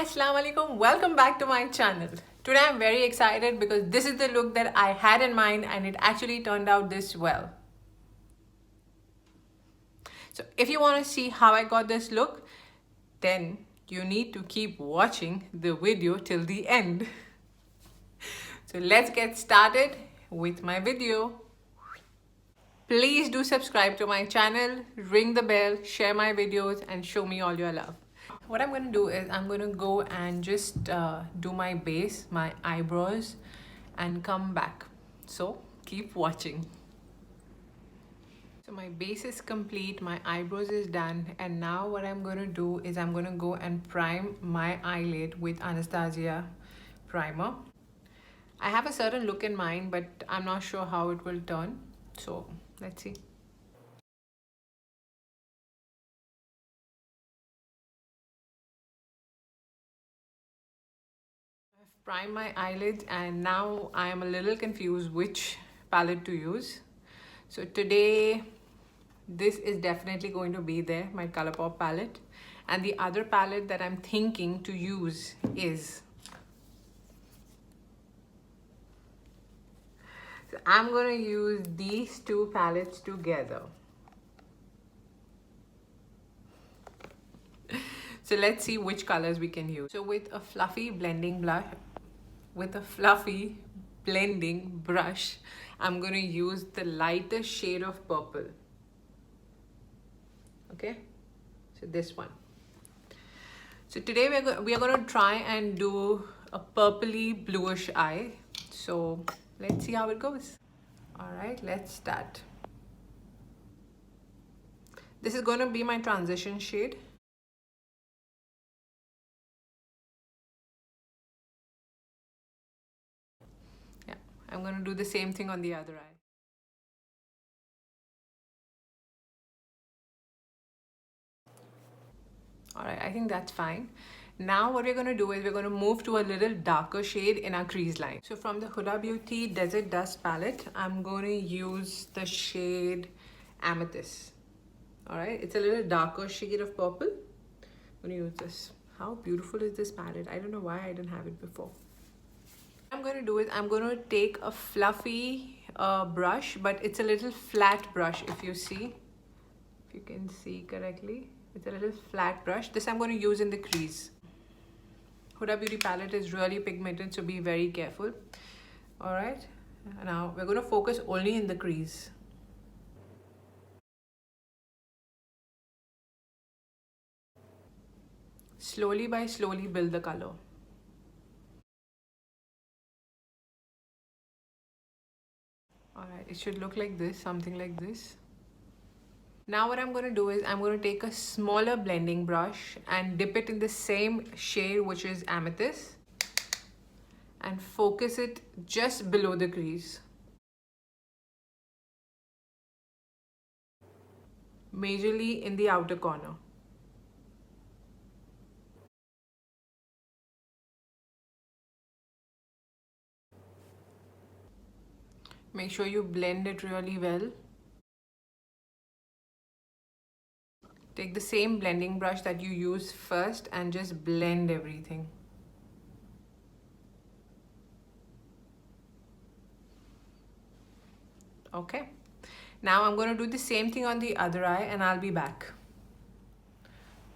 Hi, Assalamualaikum. Welcome back to my channel. Today I'm very excited because this is the look that I had in mind and it actually turned out this well. So if you want to see how I got this look, then you need to keep watching the video till the end. So let's get started with my video. Please do subscribe to my channel, ring the bell, share my videos and show me all your love. What I'm going to do is I'm going to go and just do my base, my eyebrows and come back. So keep watching. So my base is complete, my eyebrows is done, and now what I'm going to do is I'm going to go and prime my eyelid with Anastasia primer. I have a certain look in mind, but I'm not sure how it will turn. So let's see. I've primed my eyelids and now I am a little confused which palette to use. So today this is definitely going to be there, my ColourPoP palette, and the other palette that I'm thinking to use is, so I'm going to use these two palettes together. So let's see which colors we can use. So with a fluffy blending brush, I'm going to use the lighter shade of purple. Okay, so this one. So today we are going to try and do a purpley bluish eye. So let's see how it goes. All right, let's start. This is going to be my transition shade. Yeah, I'm going to do the same thing on the other eye. All right, I think that's fine. Now what we're going to do is we're going to move to a little darker shade in our crease line. So from the Huda Beauty Desert Dust palette, I'm going to use the shade Amethyst. All right, it's a little darker shade of purple. I'm going to use this. How beautiful is this palette? I don't know why I didn't have it before. What I'm going to do is I'm going to take a fluffy brush, but it's a little flat brush if you see. If you can see correctly. It's a little flat brush. This I'm going to use in the crease. Huda Beauty palette is really pigmented, so be very careful. All right. Now we're going to focus only in the crease. Slowly by slowly build the color. All right. It should look like this, something like this. Now what I'm going to do is I'm going to take a smaller blending brush and dip it in the same shade, which is Amethyst, and focus it just below the crease. Majorly in the outer corner. Make sure you blend it really well. Take the same blending brush that you used first and just blend everything. Okay. Now I'm going to do the same thing on the other eye and I'll be back.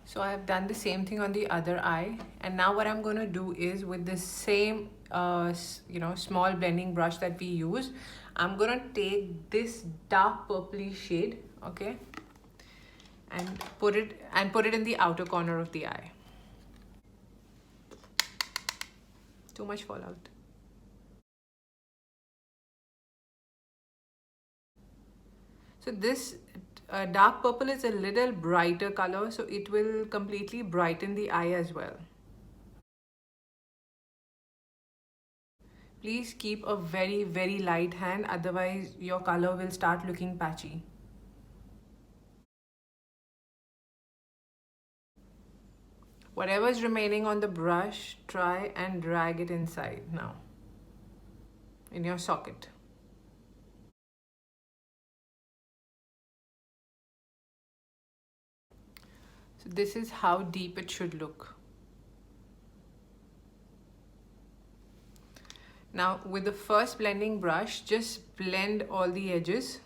So I have done the same thing on the other eye, and now what I'm going to do is with the same small blending brush that we use, I'm going to take this dark purpley shade, okay, and put it in the outer corner of the eye. Too much fallout. So this dark purple is a little brighter color, so it will completely brighten the eye as well. Please keep a very, very light hand, otherwise your color will start looking patchy. Whatever is remaining on the brush, try and drag it inside now, in your socket. So this is how deep it should look. Now with the first blending brush, just blend all the edges.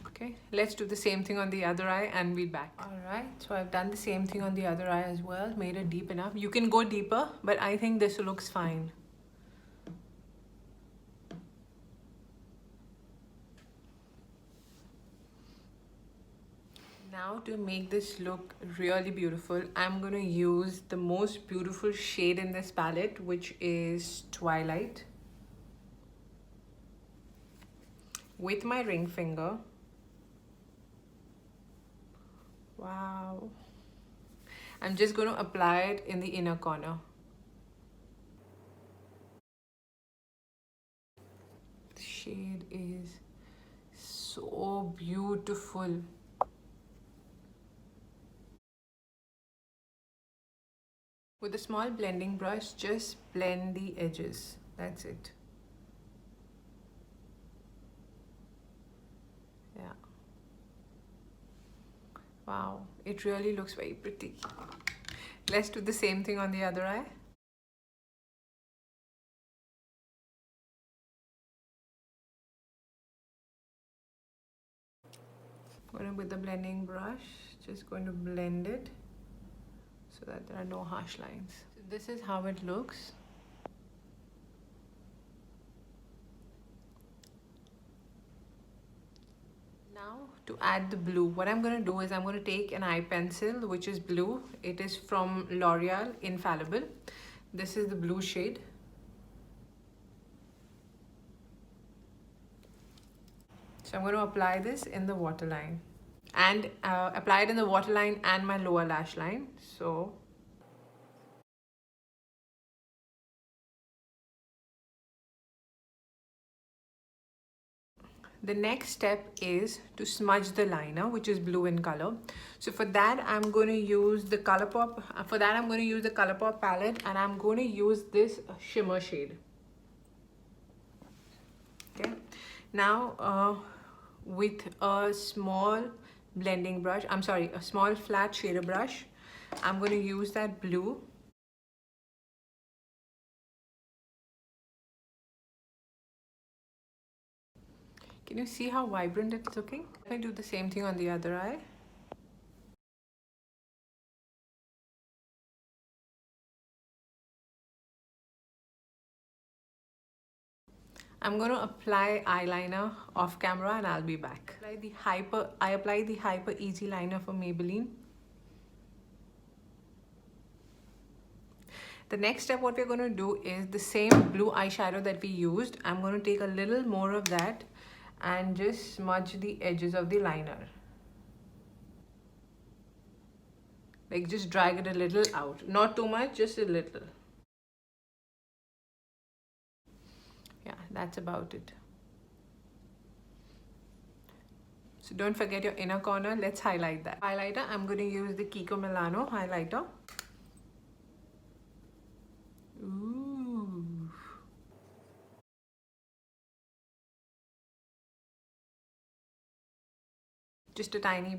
Okay, let's do the same thing on the other eye and be back. Alright, so I've done the same thing on the other eye as well, made it deep enough. You can go deeper, but I think this looks fine. Now to make this look really beautiful, I'm going to use the most beautiful shade in this palette, which is Twilight. With my ring finger. Wow. I'm just going to apply it in the inner corner. The shade is so beautiful. With a small blending brush, just blend the edges. That's it. Yeah. Wow, it really looks very pretty. Let's do the same thing on the other eye. Going with the blending brush, just going to blend it so that there are no harsh lines. So this is how it looks. Now to add the blue, what I'm going to do is I'm going to take an eye pencil which is blue. It is from L'Oreal Infallible. This is the blue shade. So I'm going to apply this in the waterline and apply it in the waterline and my lower lash line. So the next step is to smudge the liner, which is blue in color. So for that, I'm going to use the ColourPoP. For that, I'm going to use the ColourPoP palette, and I'm going to use this shimmer shade. Okay. Now, with a small blending brush, a small flat shader brush, I'm going to use that blue. Can you see how vibrant it's looking? I do the same thing on the other eye. I'm going to apply eyeliner off camera and I'll be back. I apply the Hyper Easy liner from Maybelline. The next step, what we're going to do is the same blue eyeshadow that we used. I'm going to take a little more of that and just smudge the edges of the liner. Like just drag it a little out. Not too much, just a little. Yeah, that's about it. So don't forget your inner corner. Let's highlight that. Highlighter, I'm going to use the Kiko Milano highlighter. Ooh. Just a tiny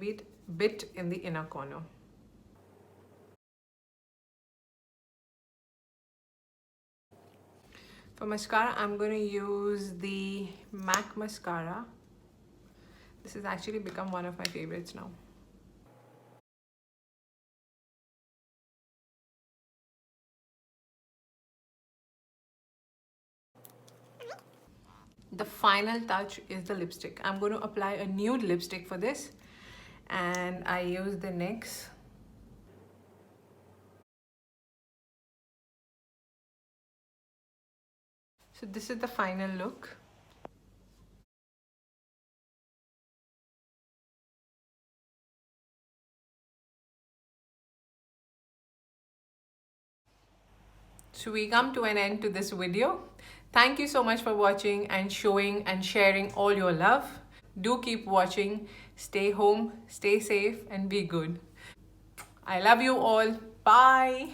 bit in the inner corner. For mascara, I'm going to use the MAC mascara. This has actually become one of my favorites now. The final touch is the lipstick. I'm going to apply a nude lipstick for this, and I use the NYX. So this is the final look. So we come to an end to this video. Thank you so much for watching and showing and sharing all your love. Do keep watching. Stay home, stay safe, and be good. I love you all. Bye.